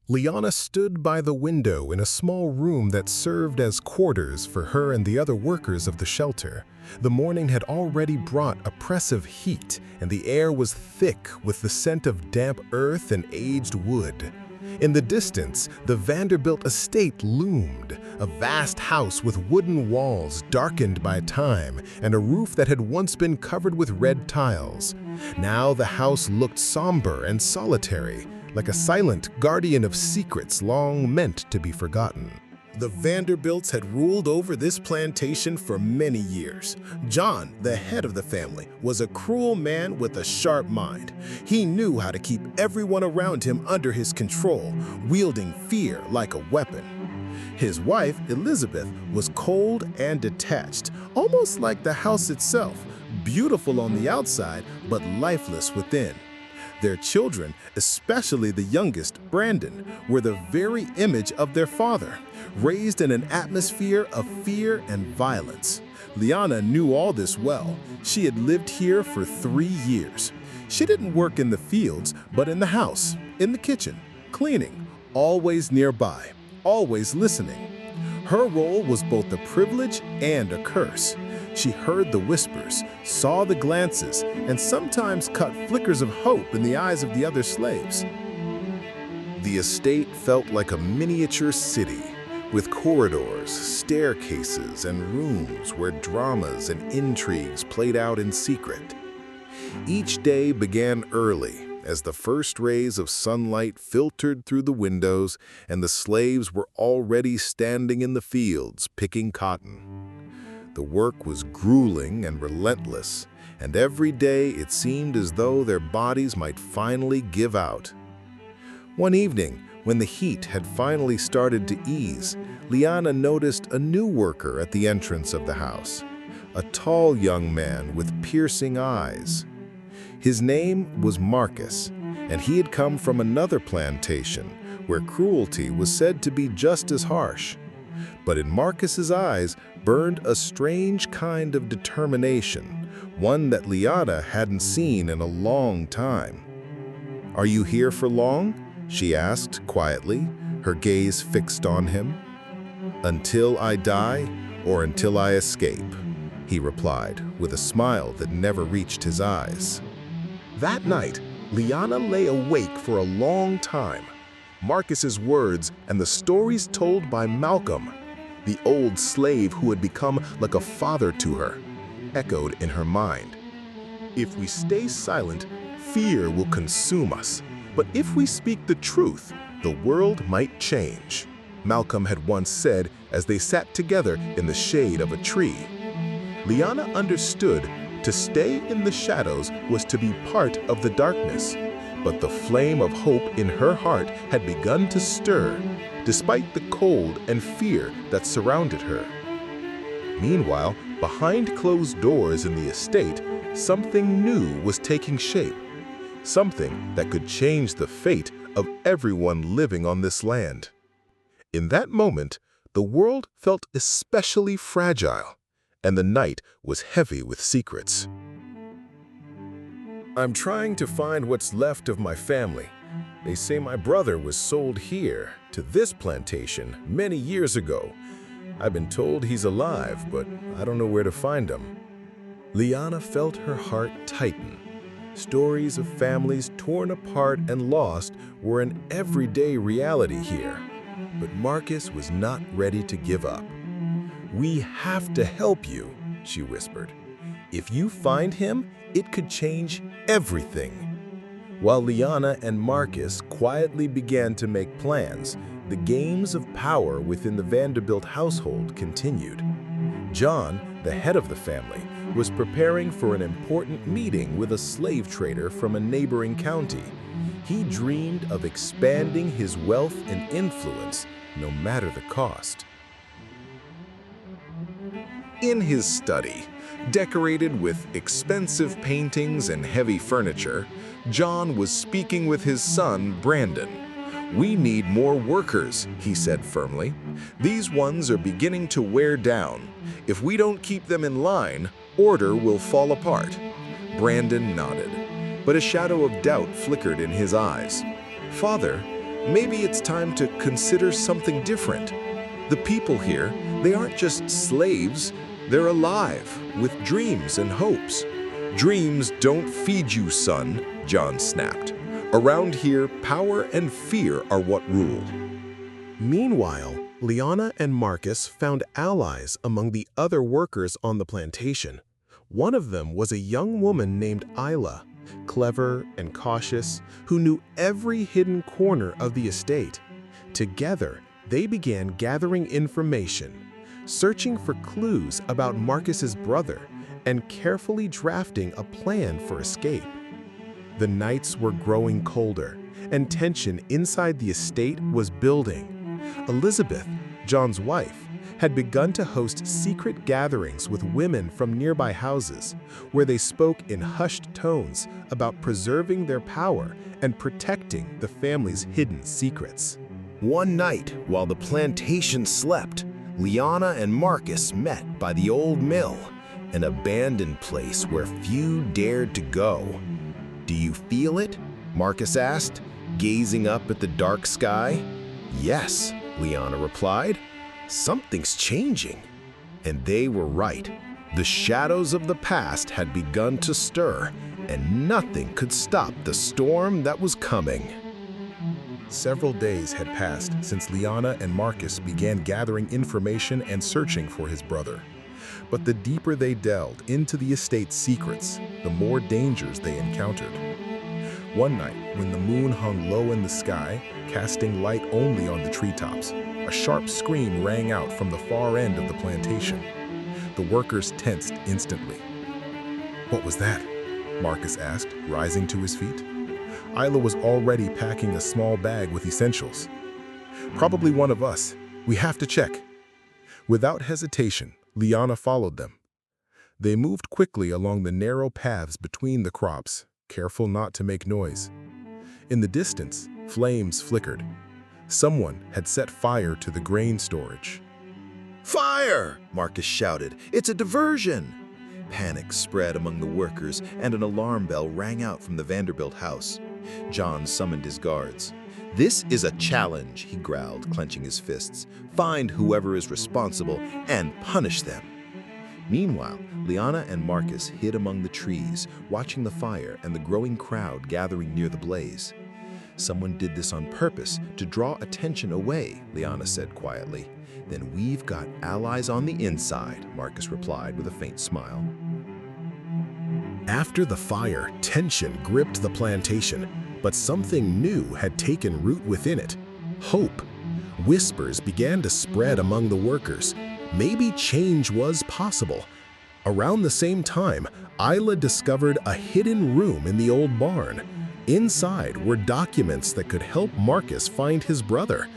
Liana stood by the window in a small room that served as quarters for her and the other workers of the shelter. The morning had already brought oppressive heat, and the air was thick with the scent of damp earth and aged wood. In the distance, the Vanderbilt estate loomed, a vast house with wooden walls darkened by time and a roof that had once been covered with red tiles. Now the house looked somber and solitary, like a silent guardian of secrets long meant to be forgotten. The Vanderbilts had ruled over this plantation for many years. John, the head of the family, was a cruel man with a sharp mind. He knew how to keep everyone around him under his control, wielding fear like a weapon. His wife, Elizabeth, was cold and detached, almost like the house itself, beautiful on the outside but lifeless within. Their children, especially the youngest, Brandon, were the very image of their father, raised in an atmosphere of fear and violence. Liana knew all this well. She had lived here for 3 years. She didn't work in the fields, but in the house, in the kitchen, cleaning, always nearby, always listening. Her role was both a privilege and a curse. She heard the whispers, saw the glances, and sometimes caught flickers of hope in the eyes of the other slaves. The estate felt like a miniature city, with corridors, staircases, and rooms where dramas and intrigues played out in secret. Each day began early, as the first rays of sunlight filtered through the windows and the slaves were already standing in the fields picking cotton. The work was grueling and relentless, and every day it seemed as though their bodies might finally give out. One evening, when the heat had finally started to ease, Liana noticed a new worker at the entrance of the house, a tall young man with piercing eyes. His name was Marcus, and he had come from another plantation where cruelty was said to be just as harsh. But in Marcus's eyes burned a strange kind of determination, one that Liana hadn't seen in a long time. "Are you here for long?" she asked quietly, her gaze fixed on him. "Until I die or until I escape," he replied with a smile that never reached his eyes. That night, Liana lay awake for a long time. Marcus's words and the stories told by Malcolm, the old slave who had become like a father to her, echoed in her mind. "If we stay silent, fear will consume us. But if we speak the truth, the world might change," Malcolm had once said as they sat together in the shade of a tree. Liana understood to stay in the shadows was to be part of the darkness, but the flame of hope in her heart had begun to stir, despite the cold and fear that surrounded her. Meanwhile, behind closed doors in the estate, something new was taking shape, something that could change the fate of everyone living on this land. In that moment, the world felt especially fragile, and the night was heavy with secrets. "I'm trying to find what's left of my family. They say my brother was sold here, to this plantation, many years ago. I've been told he's alive, but I don't know where to find him." Liana felt her heart tighten. Stories of families torn apart and lost were an everyday reality here. But Marcus was not ready to give up. "We have to help you," she whispered. "If you find him, it could change everything." While Liana and Marcus quietly began to make plans, the games of power within the Vanderbilt household continued. John, the head of the family, was preparing for an important meeting with a slave trader from a neighboring county. He dreamed of expanding his wealth and influence, no matter the cost. In his study, decorated with expensive paintings and heavy furniture, John was speaking with his son, Brandon. "We need more workers," he said firmly. "These ones are beginning to wear down. If we don't keep them in line, order will fall apart." Brandon nodded, but a shadow of doubt flickered in his eyes. "Father, Maybe it's time to consider something different. The people here, they aren't just slaves, they're alive, with dreams and hopes. Dreams don't feed you, son, John snapped. Around here, power and fear are what rule. Meanwhile, Liana and Marcus found allies among the other workers on the plantation. One of them was a young woman named Isla, clever and cautious, who knew every hidden corner of the estate. Together, they began gathering information, searching for clues about Marcus's brother, and carefully drafting a plan for escape. The nights were growing colder, and tension inside the estate was building. Elizabeth, John's wife, had begun to host secret gatherings with women from nearby houses, where they spoke in hushed tones about preserving their power and protecting the family's hidden secrets. One night, while the plantation slept, Liana and Marcus met by the old mill, an abandoned place where few dared to go. "Do you feel it?" Marcus asked, gazing up at the dark sky. "Yes," Liana replied. "Something's changing." And they were right. The shadows of the past had begun to stir, and nothing could stop the storm that was coming. Several days had passed since Liana and Marcus began gathering information and searching for his brother. But the deeper they delved into the estate's secrets, the more dangers they encountered. One night, when the moon hung low in the sky, casting light only on the treetops, a sharp scream rang out from the far end of the plantation. The workers tensed instantly. "What was that?" Marcus asked, rising to his feet. Isla was already packing a small bag with essentials. "Probably one of us. We have to check." Without hesitation, Liana followed them. They moved quickly along the narrow paths between the crops, careful not to make noise. In the distance, flames flickered. Someone had set fire to the grain storage. "Fire!" Marcus shouted. "It's a diversion!" Panic spread among the workers, and an alarm bell rang out from the Vanderbilt house. John summoned his guards. "This is a challenge," he growled, clenching his fists. "Find whoever is responsible and punish them." Meanwhile, Liana and Marcus hid among the trees, watching the fire and the growing crowd gathering near the blaze. "Someone did this on purpose to draw attention away," Liana said quietly. "Then we've got allies on the inside," Marcus replied with a faint smile. After the fire, tension gripped the plantation, but something new had taken root within it: hope. Whispers began to spread among the workers. Maybe change was possible. Around the same time, Isla discovered a hidden room in the old barn. Inside were documents that could help Marcus find his brother.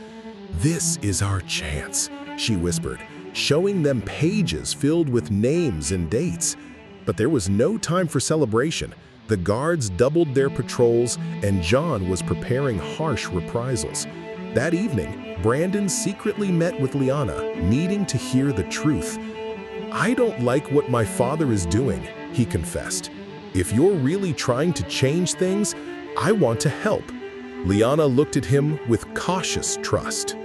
"This is our chance," she whispered, showing them pages filled with names and dates. But there was no time for celebration. The guards doubled their patrols, and John was preparing harsh reprisals. That evening, Brandon secretly met with Liana, needing to hear the truth. "I don't like what my father is doing," he confessed. "If you're really trying to change things, I want to help." Liana looked at him with cautious trust.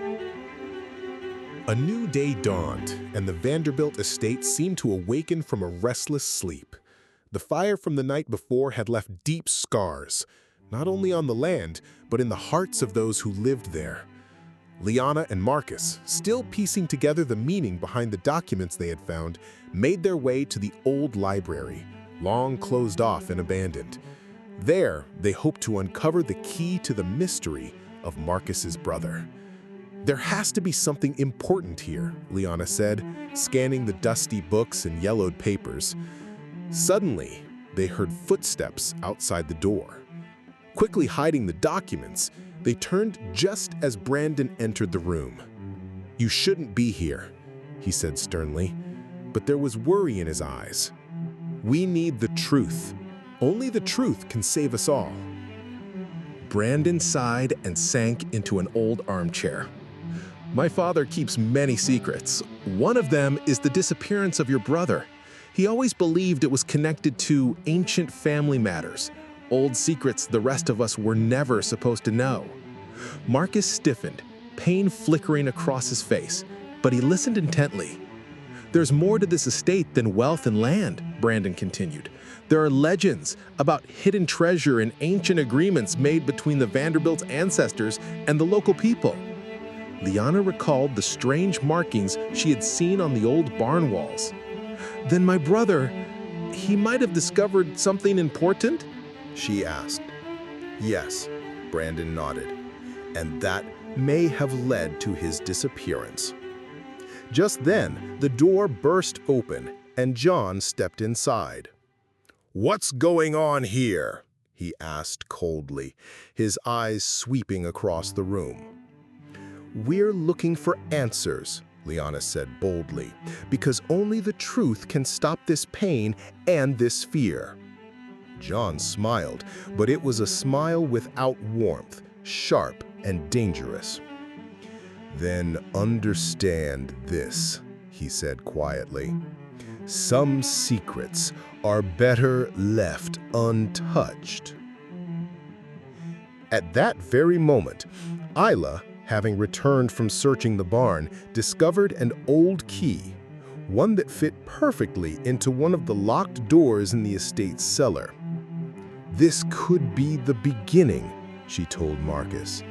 A new day dawned, and the Vanderbilt estate seemed to awaken from a restless sleep. The fire from the night before had left deep scars, not only on the land, but in the hearts of those who lived there. Liana and Marcus, still piecing together the meaning behind the documents they had found, made their way to the old library, long closed off and abandoned. There, they hoped to uncover the key to the mystery of Marcus's brother. "There has to be something important here," Liana said, scanning the dusty books and yellowed papers. Suddenly, they heard footsteps outside the door. Quickly hiding the documents, they turned just as Brandon entered the room. "You shouldn't be here," he said sternly, but there was worry in his eyes. "We need the truth. Only the truth can save us all." Brandon sighed and sank into an old armchair. "My father keeps many secrets. One of them is the disappearance of your brother. He always believed it was connected to ancient family matters, old secrets the rest of us were never supposed to know. Marcus stiffened, pain flickering across his face, but he listened intently. "There's more to this estate than wealth and land," Brandon continued. "There are legends about hidden treasure and ancient agreements made between the Vanderbilts' ancestors and the local people." Liana recalled the strange markings she had seen on the old barn walls. "Then my brother, he might have discovered something important?" she asked. "Yes," Brandon nodded, "and that may have led to his disappearance." Just then, the door burst open, and John stepped inside. "What's going on here?" he asked coldly, his eyes sweeping across the room. "We're looking for answers," Liana said boldly, "because only the truth can stop this pain and this fear." John smiled, but it was a smile without warmth, sharp and dangerous. "Then understand this," he said quietly. "Some secrets are better left untouched." At that very moment, Isla, having returned from searching the barn, discovered an old key, one that fit perfectly into one of the locked doors in the estate's cellar. "This could be the beginning," she told Marcus.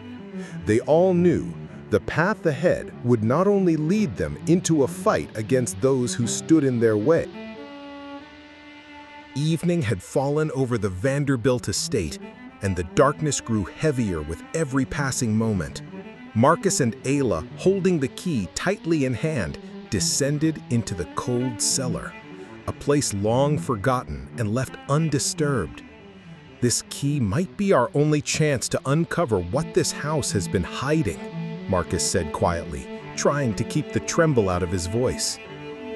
They all knew the path ahead would not only lead them into a fight against those who stood in their way. Evening had fallen over the Vanderbilt estate, and the darkness grew heavier with every passing moment. Marcus and Ayla, holding the key tightly in hand, descended into the cold cellar, a place long forgotten and left undisturbed. "This key might be our only chance to uncover what this house has been hiding," Marcus said quietly, trying to keep the tremble out of his voice.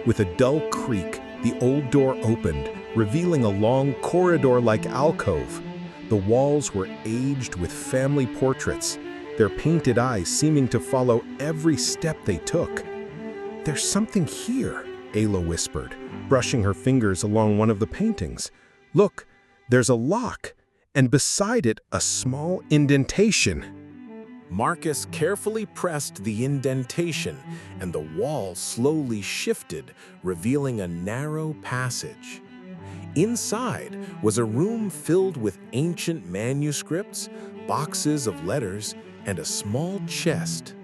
With a dull creak, the old door opened, revealing a long corridor-like alcove. The walls were aged with family portraits, their painted eyes seeming to follow every step they took. "There's something here," Ayla whispered, brushing her fingers along one of the paintings. "Look, there's a lock, and beside it a small indentation." Marcus carefully pressed the indentation, and the wall slowly shifted, revealing a narrow passage. Inside was a room filled with ancient manuscripts, boxes of letters, and a small chest.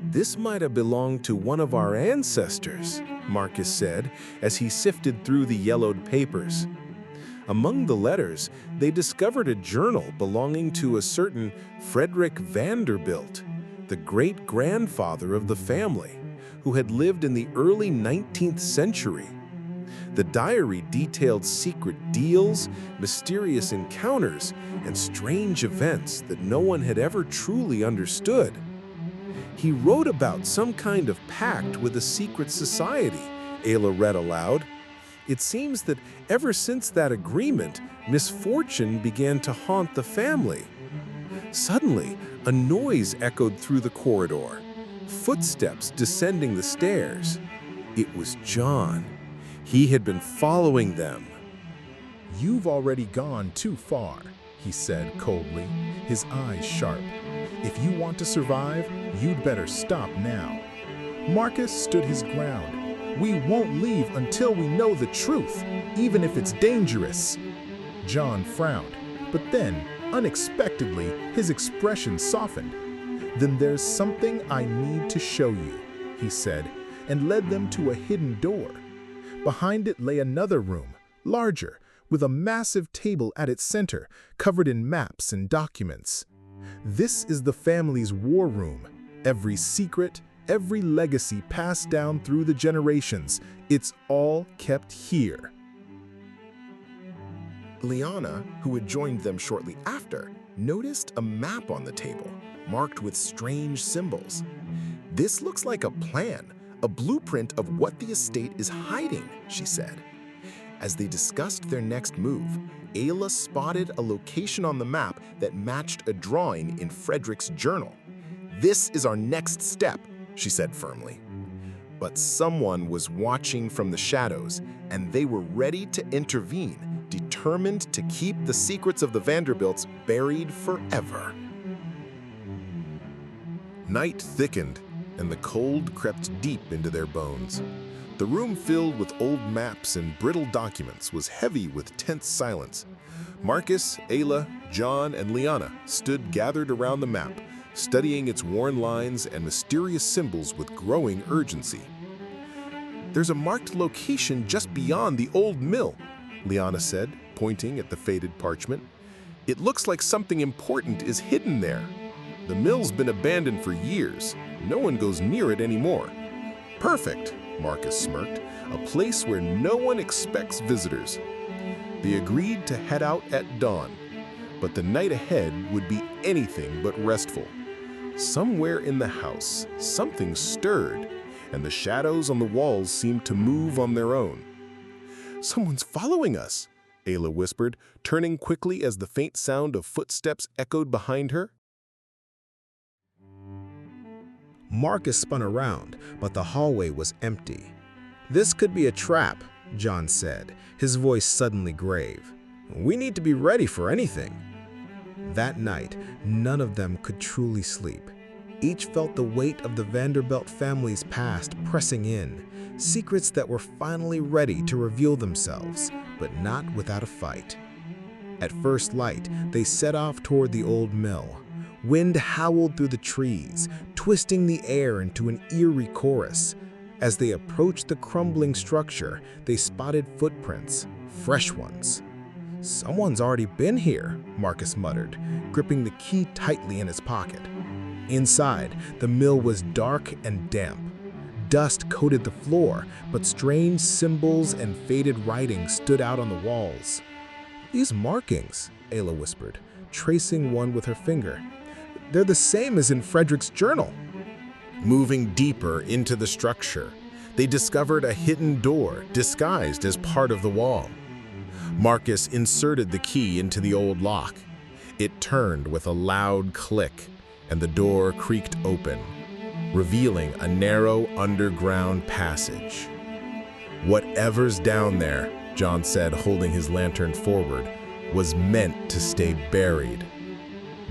"This might have belonged to one of our ancestors," Marcus said as he sifted through the yellowed papers. Among the letters, they discovered a journal belonging to a certain Frederick Vanderbilt, the great-grandfather of the family, who had lived in the early 19th century. The diary detailed secret deals, mysterious encounters, and strange events that no one had ever truly understood. "He wrote about some kind of pact with a secret society," Ayla read aloud. "It seems that ever since that agreement, misfortune began to haunt the family." Suddenly, a noise echoed through the corridor, footsteps descending the stairs. It was John. He had been following them. "You've already gone too far," he said coldly, his eyes sharp. "If you want to survive, you'd better stop now." Marcus stood his ground. "We won't leave until we know the truth, even if it's dangerous." John frowned, but then, unexpectedly, his expression softened. "Then there's something I need to show you," he said, and led them to a hidden door. Behind it lay another room, larger, with a massive table at its center, covered in maps and documents. "This is the family's war room. Every secret, every legacy passed down through the generations, it's all kept here." Liana, who had joined them shortly after, noticed a map on the table, marked with strange symbols. "This looks like a plan, a blueprint of what the estate is hiding," she said. As they discussed their next move, Ayla spotted a location on the map that matched a drawing in Frederick's journal. "This is our next step," she said firmly. But someone was watching from the shadows, and they were ready to intervene, determined to keep the secrets of the Vanderbilts buried forever. Night thickened, and the cold crept deep into their bones. The room filled with old maps and brittle documents was heavy with tense silence. Marcus, Ayla, John, and Liana stood gathered around the map, studying its worn lines and mysterious symbols with growing urgency. "There's a marked location just beyond the old mill," Liana said, pointing at the faded parchment. "It looks like something important is hidden there. The mill's been abandoned for years. No one goes near it anymore." "Perfect," Marcus smirked, "a place where no one expects visitors." They agreed to head out at dawn, but the night ahead would be anything but restful. Somewhere in the house, something stirred, and the shadows on the walls seemed to move on their own. "Someone's following us," Ayla whispered, turning quickly as the faint sound of footsteps echoed behind her. Marcus spun around, but the hallway was empty. "This could be a trap," John said, his voice suddenly grave. "We need to be ready for anything." That night, none of them could truly sleep. Each felt the weight of the Vanderbilt family's past pressing in, secrets that were finally ready to reveal themselves, but not without a fight. At first light, they set off toward the old mill. Wind howled through the trees, twisting the air into an eerie chorus. As they approached the crumbling structure, they spotted footprints, fresh ones. "Someone's already been here," Marcus muttered, gripping the key tightly in his pocket. Inside, the mill was dark and damp. Dust coated the floor, but strange symbols and faded writing stood out on the walls. "These markings," Ayla whispered, tracing one with her finger. "They're the same as in Frederick's journal." Moving deeper into the structure, they discovered a hidden door disguised as part of the wall. Marcus inserted the key into the old lock. It turned with a loud click, and the door creaked open, revealing a narrow underground passage. "Whatever's down there," John said, holding his lantern forward, "was meant to stay buried."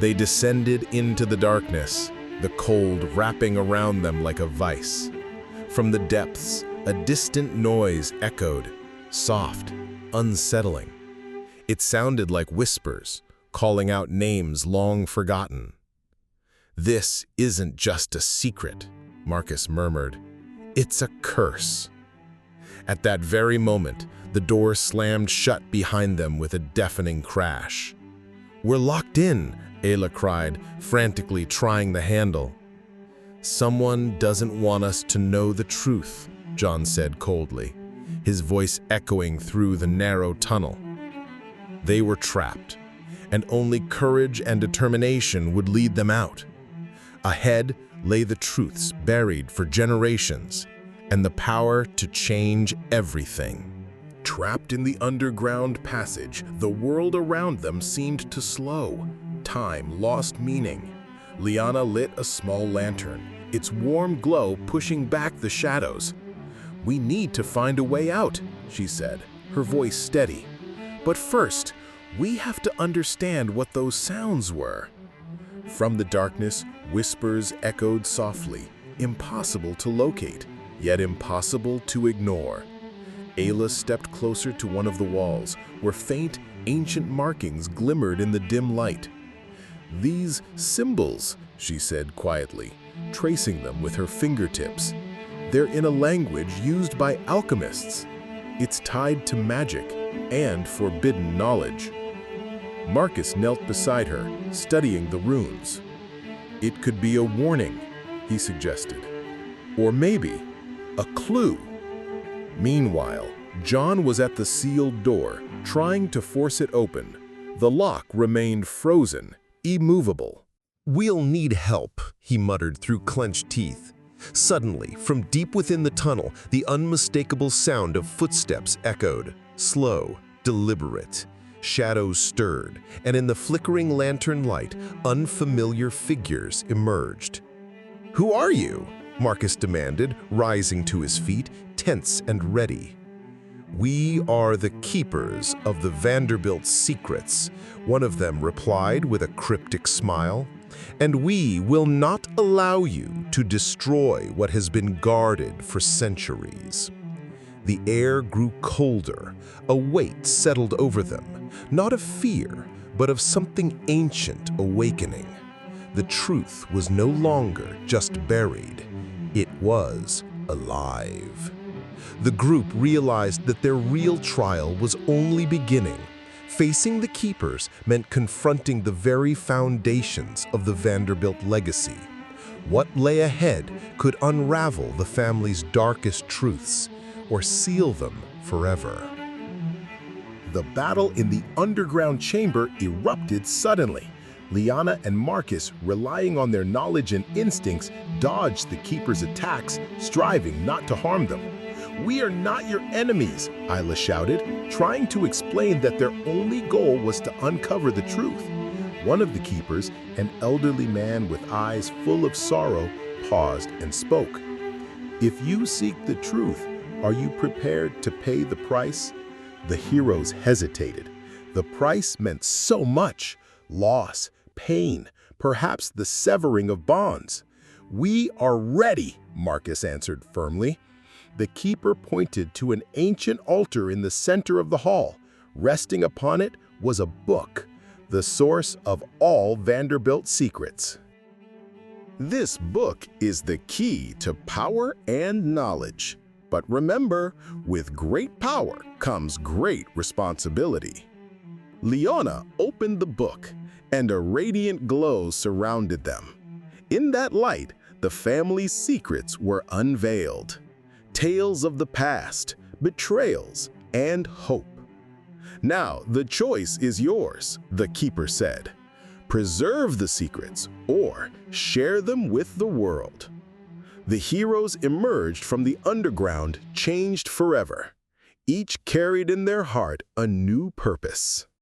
They descended into the darkness, the cold wrapping around them like a vice. From the depths, a distant noise echoed, soft, unsettling. It sounded like whispers, calling out names long forgotten. "This isn't just a secret," Marcus murmured. "It's a curse." At that very moment, the door slammed shut behind them with a deafening crash. "We're locked in," Ayla cried, frantically trying the handle. "Someone doesn't want us to know the truth," John said coldly, his voice echoing through the narrow tunnel. They were trapped, and only courage and determination would lead them out. Ahead lay the truths buried for generations, and the power to change everything. Trapped in the underground passage, the world around them seemed to slow. Time lost meaning. Liana lit a small lantern, its warm glow pushing back the shadows. "We need to find a way out," she said, her voice steady. "But first, we have to understand what those sounds were." From the darkness, whispers echoed softly, impossible to locate, yet impossible to ignore. Ayla stepped closer to one of the walls, where faint, ancient markings glimmered in the dim light. "These symbols," she said quietly, tracing them with her fingertips. "They're in a language used by alchemists. It's tied to magic and forbidden knowledge." Marcus knelt beside her, studying the runes. "It could be a warning," he suggested. "Or maybe a clue." Meanwhile, John was at the sealed door, trying to force it open. The lock remained frozen, immovable. "We'll need help," he muttered through clenched teeth. Suddenly, from deep within the tunnel, the unmistakable sound of footsteps echoed. Slow, deliberate. Shadows stirred, and in the flickering lantern light, unfamiliar figures emerged. "Who are you?" Marcus demanded, rising to his feet, tense and ready. "We are the keepers of the Vanderbilt secrets," one of them replied with a cryptic smile. And we will not allow you to destroy what has been guarded for centuries. The air grew colder, a weight settled over them, not of fear, but of something ancient awakening. The truth was no longer just buried, it was alive. The group realized that their real trial was only beginning. Facing the keepers meant confronting the very foundations of the Vanderbilt legacy. What lay ahead could unravel the family's darkest truths or seal them forever. The battle in the underground chamber erupted suddenly. Liana and Marcus, relying on their knowledge and instincts, dodged the keepers' attacks, striving not to harm them. "We are not your enemies," Isla shouted, trying to explain that their only goal was to uncover the truth. One of the keepers, an elderly man with eyes full of sorrow, paused and spoke. "If you seek the truth, are you prepared to pay the price?" The heroes hesitated. The price meant so much: loss, pain, perhaps the severing of bonds. "We are ready," Marcus answered firmly. The keeper pointed to an ancient altar in the center of the hall. Resting upon it was a book, the source of all Vanderbilt secrets. This book is the key to power and knowledge. But remember, with great power comes great responsibility. Liana opened the book, and a radiant glow surrounded them. In that light, the family's secrets were unveiled. Tales of the past, betrayals, and hope. "Now, the choice is yours," the keeper said. "Preserve the secrets or share them with the world." The heroes emerged from the underground, changed forever. Each carried in their heart a new purpose.